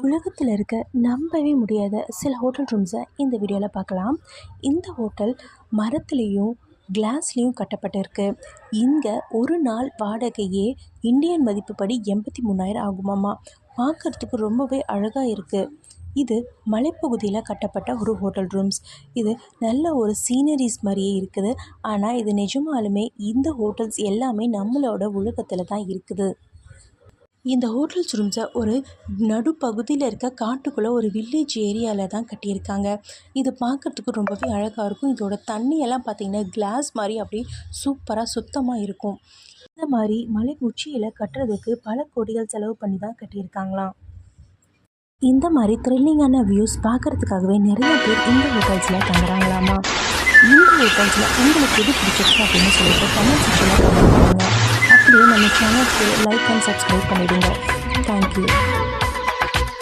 உலகத்தில் இருக்க நம்பவே முடியாத சில ஹோட்டல் ரூம்ஸை இந்த வீடியோவில் பார்க்கலாம். இந்த ஹோட்டல் மரத்துலேயும் கிளாஸ்லேயும் கட்டப்பட்டிருக்கு. இங்கே ஒரு நாள் வாடகையே இந்தியன் மதிப்புப்படி 83,000 ஆகுமாம்மா. பார்க்குறதுக்கு ரொம்பவே அழகாக இருக்குது. இது மலைப்பகுதியில் கட்டப்பட்ட ஒரு ஹோட்டல் ரூம்ஸ். இது நல்ல ஒரு சீனரிஸ் மாதிரியே இருக்குது. ஆனால் இது நிஜமாலுமே இந்த ஹோட்டல்ஸ் எல்லாமே நம்மளோட உலகத்தில் தான் இருக்குது. இந்த ஹோட்டல்ஸ் ரூம்ஸை ஒரு நடுப்பகுதியில் இருக்க காட்டுக்குள்ளே ஒரு வில்லேஜ் ஏரியாவில் தான் கட்டியிருக்காங்க. இது பார்க்குறதுக்கு ரொம்பவே அழகாக இருக்கும். இதோட தண்ணியெல்லாம் பார்த்திங்கன்னா கிளாஸ் மாதிரி அப்படியே சூப்பராக சுத்தமாக இருக்கும். இந்த மாதிரி மலை உச்சியில் கட்டுறதுக்கு பல கோடிகள் செலவு பண்ணி தான் கட்டியிருக்காங்களாம். இந்த மாதிரி த்ரில்லிங்கான வியூஸ் பார்க்குறதுக்காகவே நிறைய பேர் இந்த ஹோட்டல்ஸில் தங்குறாங்களாமா. இந்த ஹோட்டல்ஸில் உங்களுக்கு எது பிடிச்சிருக்கு அப்படின்னு சொல்லிட்டு கமெண்ட் செக்ஷனில் கமெண்ட் பண்ணுங்கள். அப்படியே நம்ம சேனலுக்கு லைக் அண்ட் சப்ஸ்கிரைப் பண்ணிவிடுங்க. தேங்க்யூ.